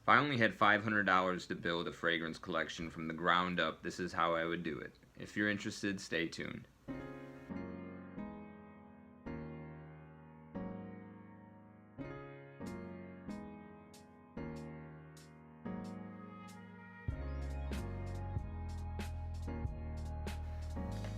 If I only had $500 to build a fragrance collection from the ground up, this is how I would do it. If you're interested, stay tuned.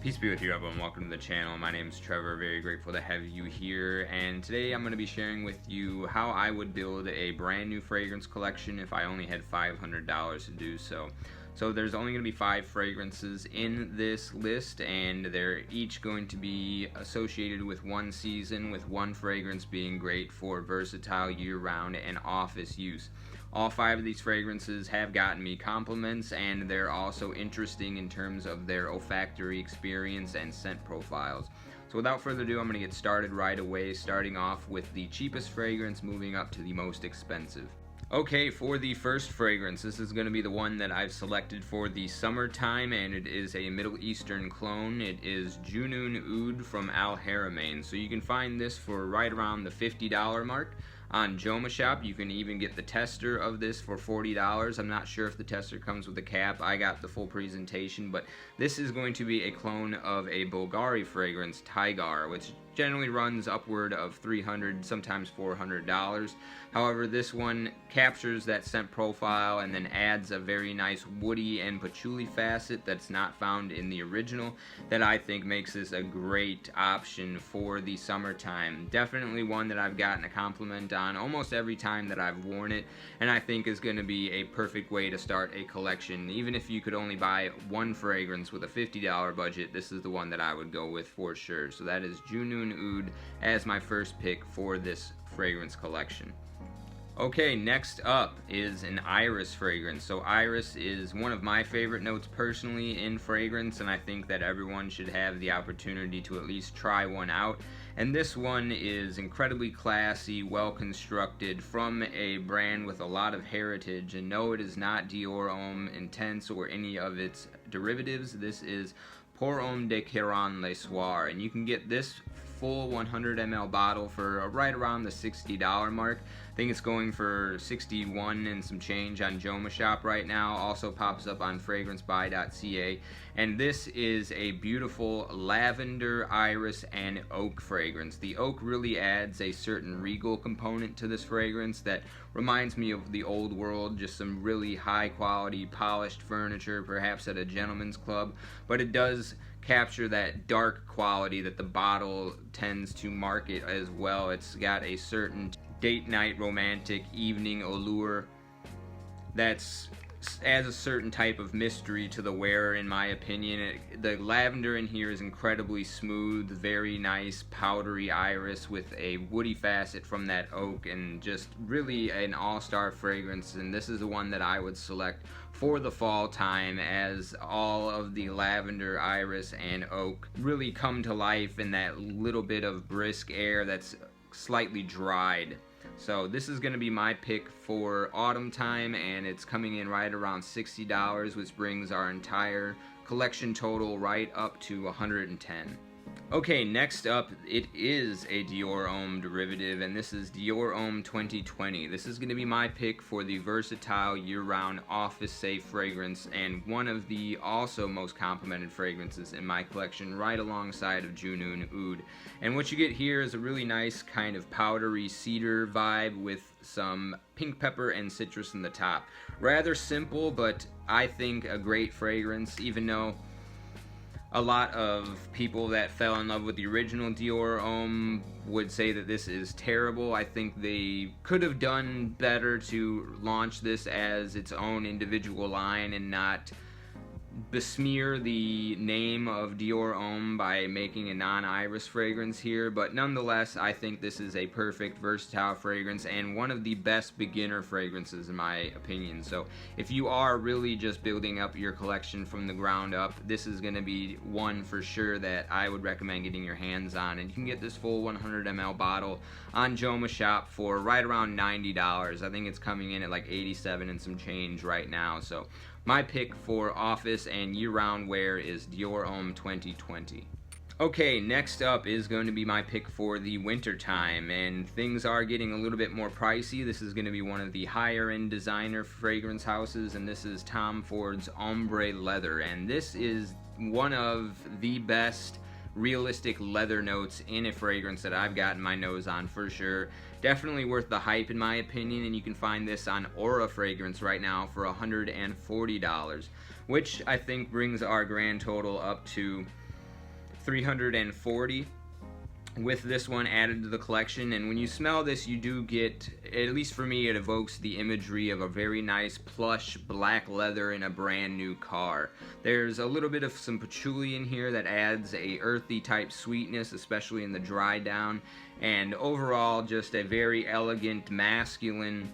Peace be with you, everyone. Welcome to the channel. My name is Trevor. Very grateful to have you here. And today I'm going to be sharing with you how I would build a brand new fragrance collection if I only had $500 to do so. So there's only going to be 5 fragrances in this list, and they're each going to be associated with one season, with one fragrance being great for versatile year-round and office use. All 5 of these fragrances have gotten me compliments, and they're also interesting in terms of their olfactory experience and scent profiles. So without further ado, I'm going to get started right away, starting off with the cheapest fragrance, moving up to the most expensive. Okay, for the first fragrance, this is going to be the one that I've selected for the summertime, and it is a Middle Eastern clone. It is Junoon Oud from Haramain. So you can find this for right around the $50 mark. On Joma Shop, you can even get the tester of this for $40. I'm not sure if the tester comes with a cap. I got the full presentation, but this is going to be a clone of a Bulgari fragrance, Tigar, which generally runs upward of $300, sometimes $400. However, this one captures that scent profile and then adds a very nice woody and patchouli facet that's not found in the original, that I think makes this a great option for the summertime. Definitely one that I've gotten a compliment on almost every time that I've worn it, and I think is going to be a perfect way to start a collection. Even if you could only buy one fragrance with a $50 budget, this is the one that I would go with for sure. So that is Junoon Oud as my first pick for this fragrance collection. Okay, next up is an iris fragrance. So iris is one of my favorite notes personally in fragrance, and I think that everyone should have the opportunity to at least try one out. And this one is incredibly classy, well constructed, from a brand with a lot of heritage. And no, it is not Dior Homme Intense or any of its derivatives. This is Pour Homme de Caron le Soir, and you can get this full 100 ml bottle for right around the $60 mark. I think it's going for 61 and some change on Joma Shop right now. Also pops up on fragrancebuy.ca, and this is a beautiful lavender, iris, and oak fragrance. The oak really adds a certain regal component to this fragrance that reminds me of the old world, just some really high quality polished furniture, perhaps at a gentleman's club, but it does capture that dark quality that the bottle tends to market as well. It's got a certain date night romantic evening allure that's adds a certain type of mystery to the wearer, in my opinion. The lavender in here is incredibly smooth, very nice powdery iris with a woody facet from that oak, and just really an all-star fragrance. And this is the one that I would select for the fall time, as all of the lavender, iris, and oak really come to life in that little bit of brisk air that's slightly dried. So this is going to be my pick for autumn time, and it's coming in right around $60, which brings our entire collection total right up to $110. Okay, next up, it is a Dior Homme derivative, and this is Dior Homme 2020. This is going to be my pick for the versatile year-round office-safe fragrance, and one of the also most complimented fragrances in my collection, right alongside of Junoon Oud. And what you get here is a really nice kind of powdery cedar vibe with some pink pepper and citrus in the top. Rather simple, but I think a great fragrance, even though a lot of people that fell in love with the original Dior Homme would say that this is terrible. I think they could have done better to launch this as its own individual line and not besmear the name of Dior Homme by making a non-iris fragrance here, but nonetheless, I think this is a perfect versatile fragrance and one of the best beginner fragrances in my opinion. So if you are really just building up your collection from the ground up, this is going to be one for sure that I would recommend getting your hands on. And you can get this full 100 ml bottle on Joma Shop for right around $90. I think it's coming in at like 87 and some change right now. So my pick for office and year-round wear is Dior Homme 2020. Okay, next up is going to be my pick for the winter time, and things are getting a little bit more pricey. This is going to be one of the higher end designer fragrance houses, and this is Tom Ford's Ombre Leather, and this is one of the best realistic leather notes in a fragrance that I've gotten my nose on for sure. Definitely worth the hype in my opinion, and you can find this on Aura Fragrance right now for $140, which I think brings our grand total up to $340 with this one added to the collection. And when you smell this, you do get, at least for me, it evokes the imagery of a very nice plush black leather in a brand new car. There's a little bit of some patchouli in here that adds a earthy type sweetness, especially in the dry down, and overall just a very elegant, masculine,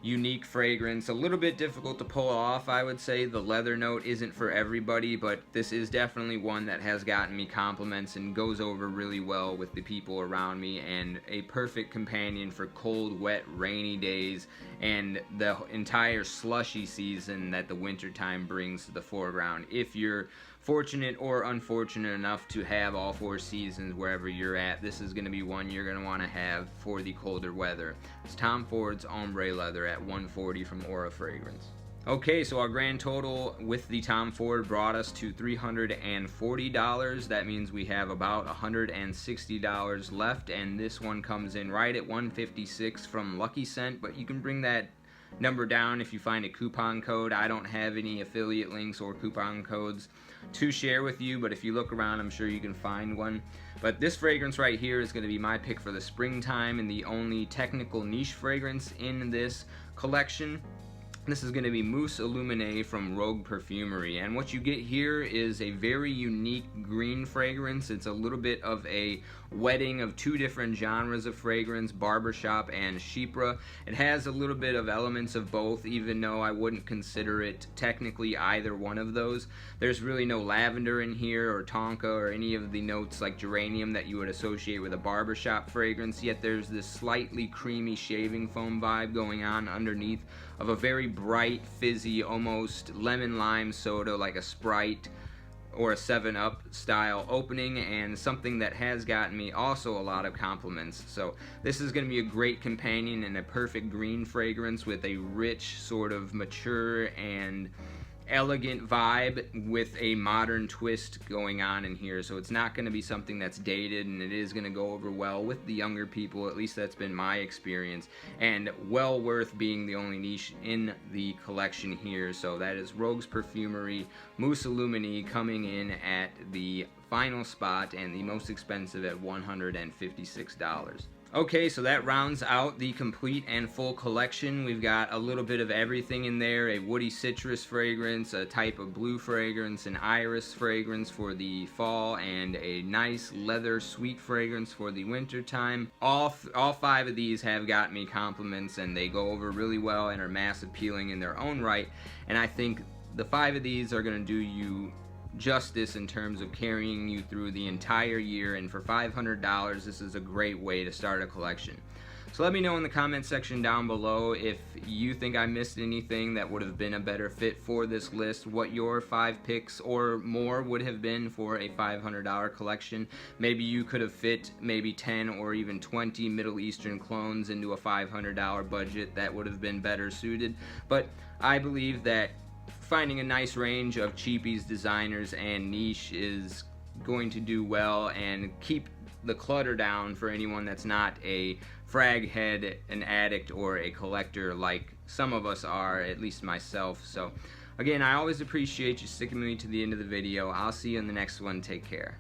unique fragrance. A little bit difficult to pull off, I would say. The leather note isn't for everybody, but this is definitely one that has gotten me compliments and goes over really well with the people around me, and a perfect companion for cold, wet, rainy days and the entire slushy season that the wintertime brings to the foreground. If you're fortunate or unfortunate enough to have all four seasons wherever you're at, this is going to be one you're going to want to have for the colder weather. It's Tom Ford's Ombre Leather at $140 from Aura Fragrance. Okay, so our grand total with the Tom Ford brought us to $340. That means we have about $160 left, and this one comes in right at $156 from Lucky Scent, but you can bring that number down if you find a coupon code. I don't have any affiliate links or coupon codes to share with you, but if you look around, I'm sure you can find one. But this fragrance right here is going to be my pick for the springtime, and the only technical niche fragrance in this collection. This is going to be Mousse Illuminee from Rogue Perfumery, and what you get here is a very unique green fragrance. It's a little bit of a wedding of two different genres of fragrance, barbershop and chypre. It has a little bit of elements of both, even though I wouldn't consider it technically either one of those. There's really no lavender in here or tonka or any of the notes like geranium that you would associate with a barbershop fragrance, yet there's this slightly creamy shaving foam vibe going on underneath of a very bright, fizzy, almost lemon lime soda like a Sprite or a 7-Up style opening, and something that has gotten me also a lot of compliments. So this is going to be a great companion and a perfect green fragrance with a rich, sort of mature and elegant vibe with a modern twist going on in here. So it's not going to be something that's dated, and it is going to go over well with the younger people. At least that's been my experience, and well worth being the only niche in the collection here. So that is Rogue's Perfumery Mousse Illuminee coming in at the final spot and the most expensive at $156. Okay, so that rounds out the complete and full collection. We've got a little bit of everything in there: a woody citrus fragrance, a type of blue fragrance, an iris fragrance for the fall, and a nice leather sweet fragrance for the winter time. All five of these have got me compliments, and they go over really well and are mass appealing in their own right. And I think the five of these are going to do you justice in terms of carrying you through the entire year, and for $500 this is a great way to start a collection. So let me know in the comment section down below if you think I missed anything that would have been a better fit for this list, what your 5 picks or more would have been for a $500 collection. Maybe you could have fit maybe 10 or even 20 Middle Eastern clones into a $500 budget that would have been better suited, but I believe that finding a nice range of cheapies, designers, and niche is going to do well and keep the clutter down for anyone that's not a frag head, an addict, or a collector like some of us are, at least myself. So again, I always appreciate you sticking with me to the end of the video. I'll see you in the next one. Take care.